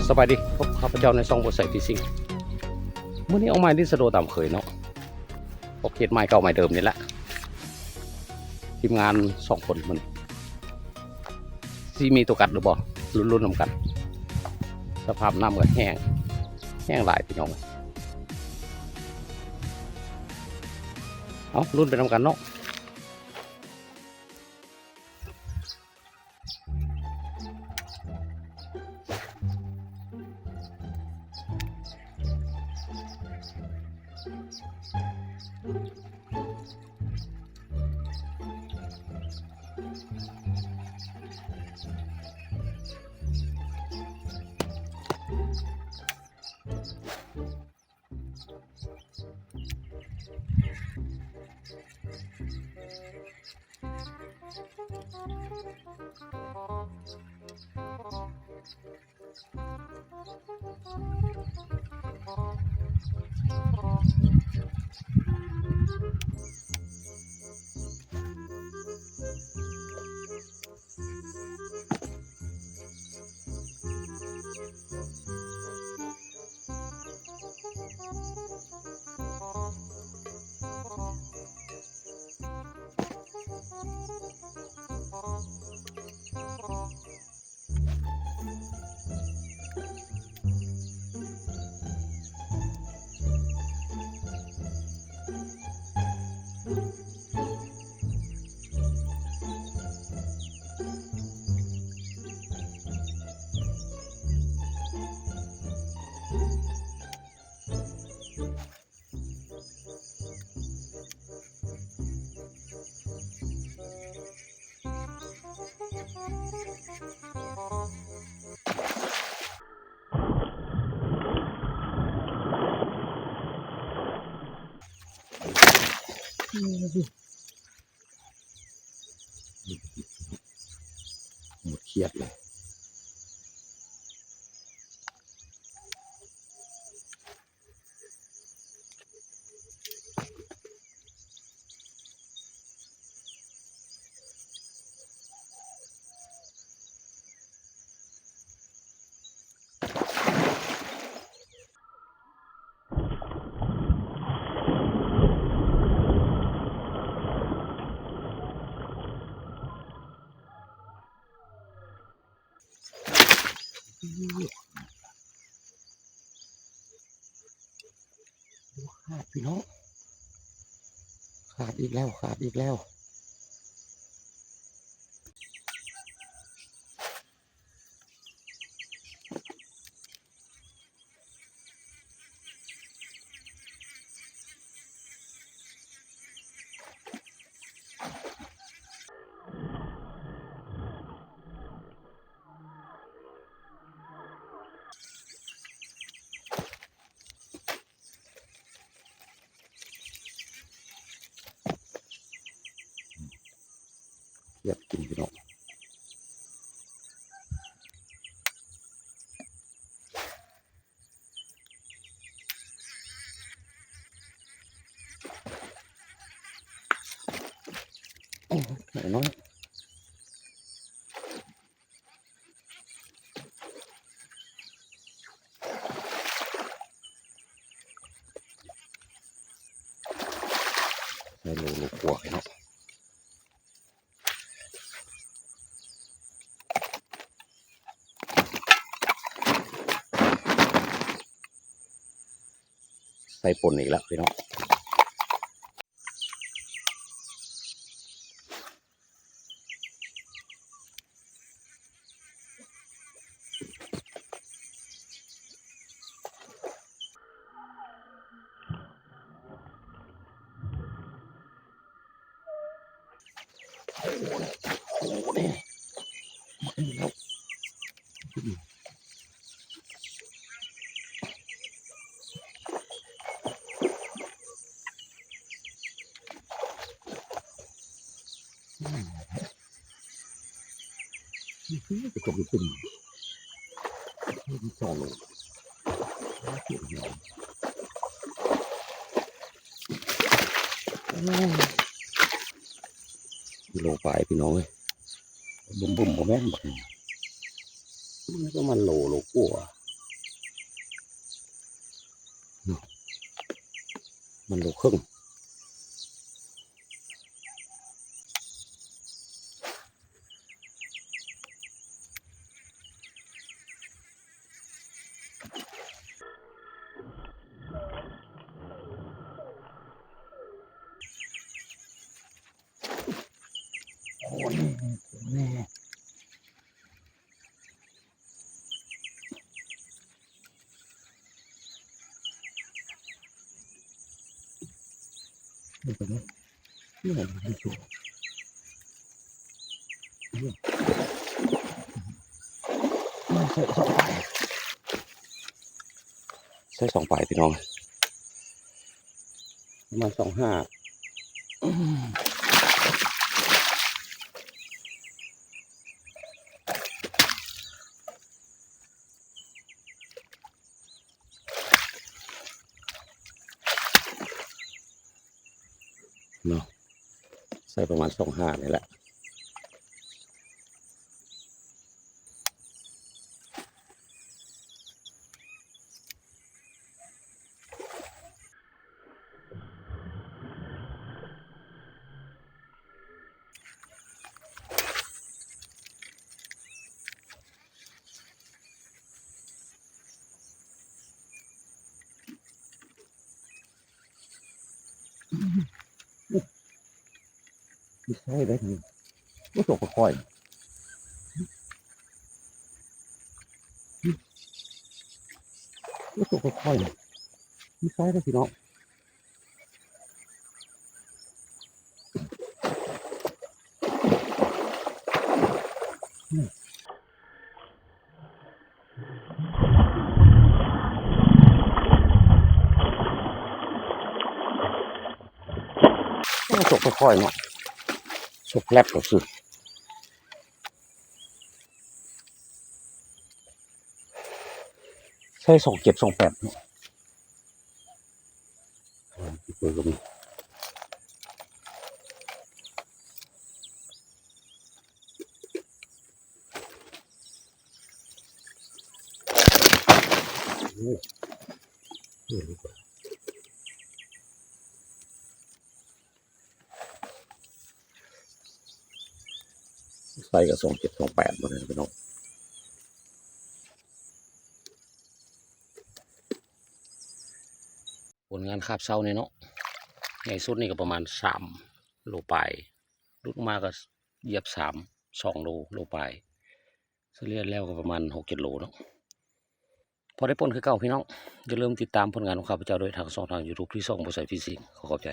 สบายดีพบข้าพเจ้าในซองบทใส่ที่ซิงเมื่อนี้เอาไม้ที่สะโดตามเคยเนาะพบเขตไม้เก่าไม้เดิมนี่แหละทีมงาน2 คนมันซีมีตัวกัดหรือบ่รุ่นๆนำกันสภาพน้ำก็แห้งหลายพี่น้องเอารุ่นไปนำกันเนาะหมดเครียดเลยขาดพี่น้องขาดอีกแล้วเครียดกินพี่น้องหน่อยน้อยในโลกลัวเนาะใส่ปนอีกแล้วพี่น้องจะจบอยู่ตึงที่จอลงเกี่ยวหน่อยกิโลปลายพี่น้องเลยบุ่มผมแม่นบอกมันก็มันโลกลัว มันโลครึ่งโอ้ยแม่นี่เป็นไงนี่มันไม่ชัวร์ใส่สองปลายใส่สองปลายพี่น้องประมาณ25เนาะใส่ประมาณ25นี่แหละไม่ใช่ได้ไงก็ตกค่อยๆก็ตกค่อยๆไม่ใช่ได้พี่น้องก็ตกค่อยๆเนาะตกแลบก็คือใช่2728เนาะเปิดก็มีใส่กับ2728มาเลยพี่น้องผลงานคาบเศร้าเนี่ยเนาะใหญ่สุดนี่ก็ประมาณ3 โลปลายลุกมาก็เหยียบ2 โลปลายเฉลี่ยแล้วก็ประมาณ6-7 โลเนาะพอได้ปนคือเก่าพี่น้องอย่าลืมติดตามผลงานของข้าพเจ้าโดยทางช่องทาง YouTube ที่ช่องบ่ใส่ฟิสิกส์ขอขอบใจ